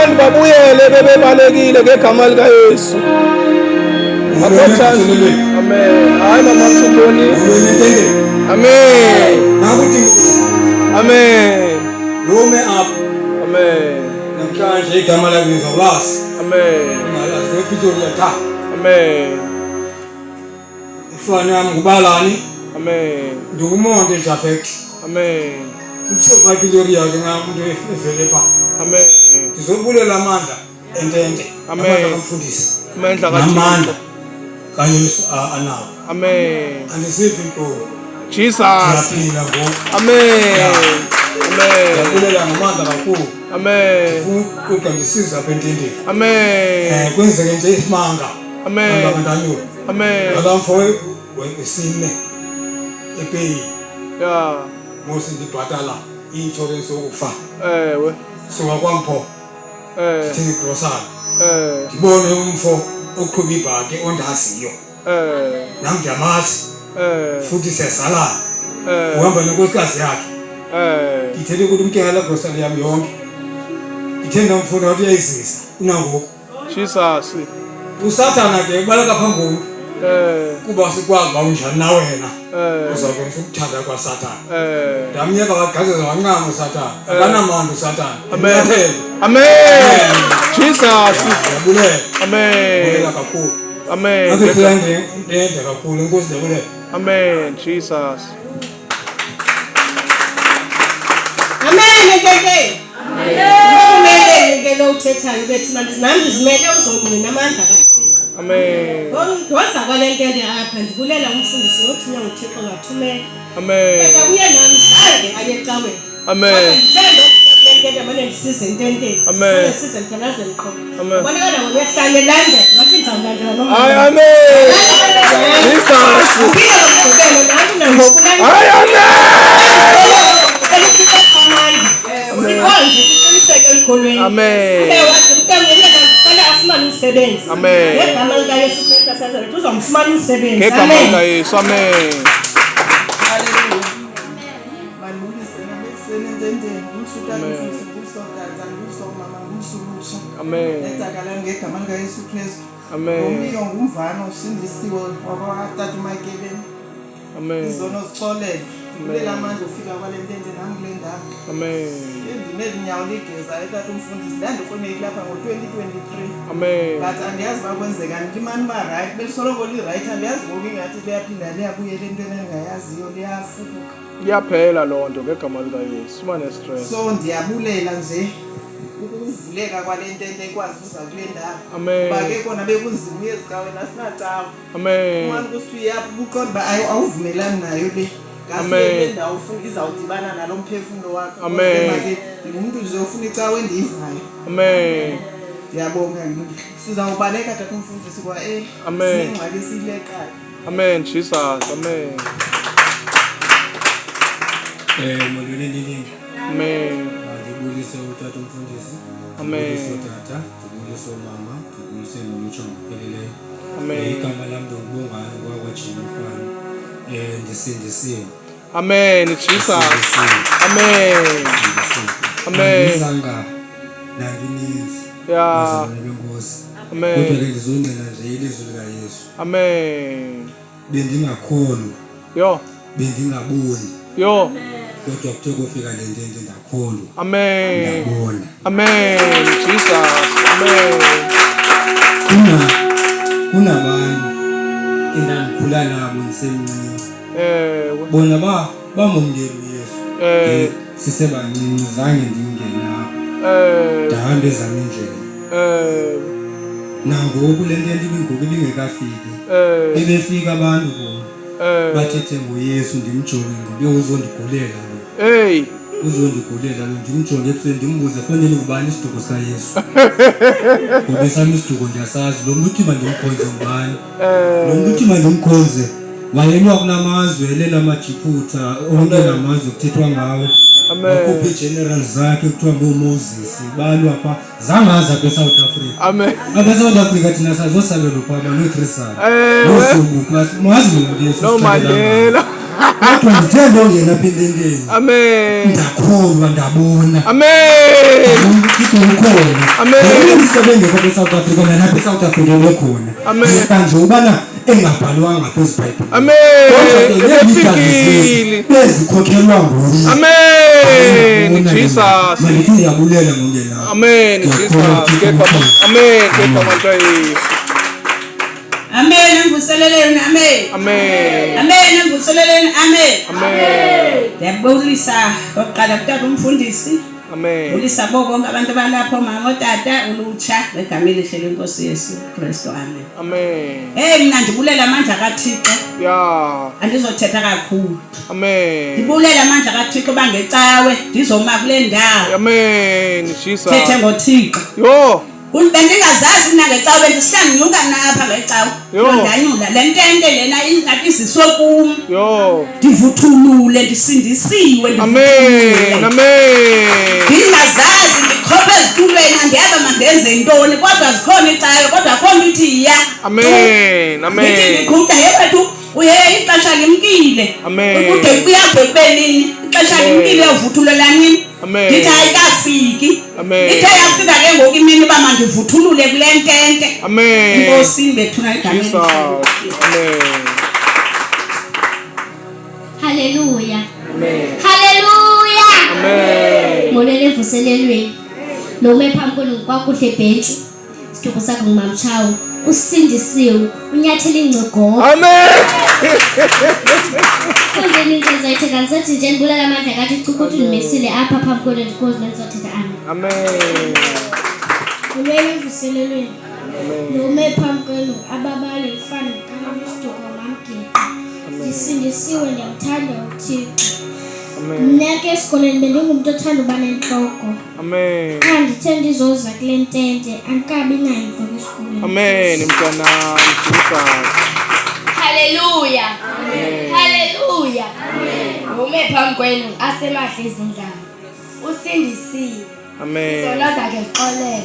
abantu babuyele bebebalekile ngegama lika Yesu. Amen. Hayi mama Msuboni. Amen. Amen. Rome up. Amen. Namhlanje igama lakhe ngizolazi. Amen. Ngalazi ePretoria tha. Amen. Ifana yami ngubalani. Amen. Ndingumonde Jafet. Amen. Ukusho Pretoria ke ngamuntu evele pha. Amen. Ndizobulela amandla entente. Amen. Umfundisi. Amandla kaJesu. KaYesu anawo. Amen. Andisivi inkolo. Jesus. Ngiyaphila ngoku. Amen. Amen. Ndiyabulela ngamandla kakhulu. Amen. Ufuna ngisiza apha ententeni. Amen. Kwenzeke nje isimanga. Amen. Ngabantanyula. Amen. Alamfo wesine epeyi. Yeah. Ngosi ndibhatala i-insurance yokufa. Ewe. Suka kwampho. Thini grocery. Ndibone umfo oqhuba ibhaki ondaziyo. Nami ndiyamazi. Futhi siyazalana. Uhamba nenkosikazi yakhe. Ngithethe ukuthi umkela grocery yami yonke. Ngithe ndamfuna ukuthi uyayizisa unangoku. Jesus. Usathana ke kubaleka phambili. Kuba sikwazi ba unjani na wena. Uzakwenza ukuthanda kwaSathane. Ndamyeka wagqazela wancama uSathane. Akanamandla uSathane. Amen. Amen. Jesus. Yabulela. Amen. Yabulela kakhulu. Amen. Akuthela ndende kakhulu inkosi yabulela. Amen. Jesus. Amen. Ngeke. Amen. Ngeke lo uthethayo bethu nami zimele uzongcina amandla kaThixo. Amen. Ngoza kwalento apha ndibulela umfundisi ngothunya uThixo ngathumela. Amen. Beka kuye nami zange ayecaweni. Amen. Ngithanda ukuyakule manje ndisize intenteni. Amen. Size ngithanazele qho. Amen. Bonakala ngokuyahlala elandela ngathi ngizawulandela noma. Ay amen. Jesus. Ay amen. Amen. Umsebenzi. Amen. Ngegama lika Yesu Kristu asazayo uzomfumana umsebenzi. Ngegama lika Yesu. Amen. Hallelujah. Balungise nabekuseni ententeni umsuthanisi kusokata kusomama umsulusha. Amen. Etakala ngegama lika Yesu Kristu. Amen. Umbiko ngumvana usindisiwe wakwatata uMakeleni. Amen. Izono zixolele. Kulela manje ufika kwalentente nami kule ndawo. Amen. Ndinedinyawo ligeza etata umfundisi ndandifoneyile lapha ngo-2023. Amen. But andiyazi uba kwenzekani limani uba right belisoloko li-right andiyazi ngoku ingathi liyaphinda liyabuyela entweni endingayaziyo liyafukuka. Iyaphela loo nto ngegama lika Yesu. Mane stress. So ndiyabulela nje ukuvuleka kwale ntente ekwazi ukuza kule ndawo. Amen. Uba ke kona bekunzima uyezikaweni asinacawa. Amen. Umane kusithi uyapha ubuqonda uba awuvumelani nayo le. Amen. Le ndawo ufuna izawudibana nalo mphefumulo wakho. Amen. Umuntu nje ufuna icawa endiyivayo. Amen. Ngiyabonga sizawubaleka tata umfundisi kwa Amen. Singxaki sileqala. Amen. Jesus. Amen. Molweni nini. Amen. Ngibulise utata umfundisi. Amen. Ngibulise tata, ngibulise mama, ngibulise nolutsha ngipheleleyo. Amen. Igama lami ngibongayo kwaJimmy Fan. Ndisindisiwe. Amen. Jesus. Amen. Amen. Ngizanga nangininzi. Yeah. Ngenkosi. Amen. Kodwa ke ngizongena nje ilizwi lika Yesu. Amen. Bendingakholwa. Yo. Bendingaboni. Yo. Kodwa kuthe kufika le ntente ndakholwa. Amen. Ndabona. Amen. Jesus. Amen. Kunabantu endangikhula nabo ndisemncinci. Bona bamongela uYesu. Sisebancinci zange ndingene apho. Ndahamba ezami indlela. Nangoku le ntente ibingoku ibingekafiki. Ebefika abantu bona. Bathethe ngoYesu ndimjonge ngoba uzondigulela lo. Hey. Uzondigulela lo ndimjonge ebusweni ndimbuze fanele ngubani isiduko sikaYesu. Ngoba esami isiduko ndiyasazi lo muntu uthi mandimkhonze ngubani. Lo muntu uthi mandimkhonze wayelwa kunamazwe elela maJiphutha onke namazwe kuthethwa ngawo. Wakhupha general zakhe kuthiwa ngoMoses balwa pha zangaza beSouth Africa. Amen. AbeSouth Africa thina sazosalela uphama noTrisana. Nosuku mazi ngokuyesu. No Mandela. Kodwa ngithe ndongena apha endleleni. Amen. Ndakholwa ndabona. Amen. Uthixo ukhona. Amen. Umsebenzi ngapha eSouth Africa nalapha eSouth Africa lekhona. Amen. Kanje ubana engabhalwanga phezu Bible. Amen. Esefikile. Bezikhokhelwa nguye. Amen. Jesus. Malithi ndiyabulela ngongena. Amen. Jesus. Amen. Amen. Mvuseleleni. Amen. Amen. Amen. Mvuseleleni. Amen. Amen. Ndiyabulisa oqala kutata umfundisi. Amen. Bulisa bonke abantu balapho mama otata ulutsha ngegama elihle lenkosi Yesu Kristu. Amen. Amen. Mina ndibulela amandla kaThixo. Yeah. Andizothetha kakhulu. Amen. Ndibulela amandla kaThixo bangecawe ndizoma kule ndawo. Amen. Jesus. Thethe ngoThixo. Yo. Bendingazazi mina ngecawe bendisihlanyuka napha ngecawe. Ndanyula le ntente lena ingathi isisokum. Yo. Ndivuthulule ndisindisiwe. Amen. Amen. Ndingazazi ndikhophe ezitulweni andiyazi mandenze intoni kodwa zikhona icawe kodwa khona ithi ya. Amen. Amen. Ndithi ndikhutha yewethu uye ixesha limkile. Amen. Kude kuyabhekwe nini ixesha limkile uvuthululela nini. Amen. Ndithi ayikafiki. Amen. Ithe yafika ke ngoku imini uba mandivuthulule kule ntente. Amen. Inkosini bethuna igama. Jesus. Amen. Hallelujah. Amen. Hallelujah. Amen. Molele evuselelweni. Nome phambi kwenu kwakuhle bhentshi. Sithuko sakho ngumamshawo. Usindisiwe. Unyathela ingcigo. Amen. Konke into ezayithetha ngisethi nje ndibulela amandla kaThixo ukuthi unimesile apha phambi kwenu ndikwazi nenzothetha amen. Amen. Molele evuselelweni. Nome phambi kwenu ababali mfana kaMsituko mamgeqa. Ndisindisiwe ndiyamthanda uThixo. Mna ke esikoleni bendingumuntu othanda uba nentloko. Amen. Xa ndithe ndizoza kule ntente andikabi nayo intloko esikoleni. Amen. Mntwana Jesus. Hallelujah. Hallelujah. Nome phambi kwenu asemahle izindaba. Usindisiwe. Amen. Zona zakhe xolele.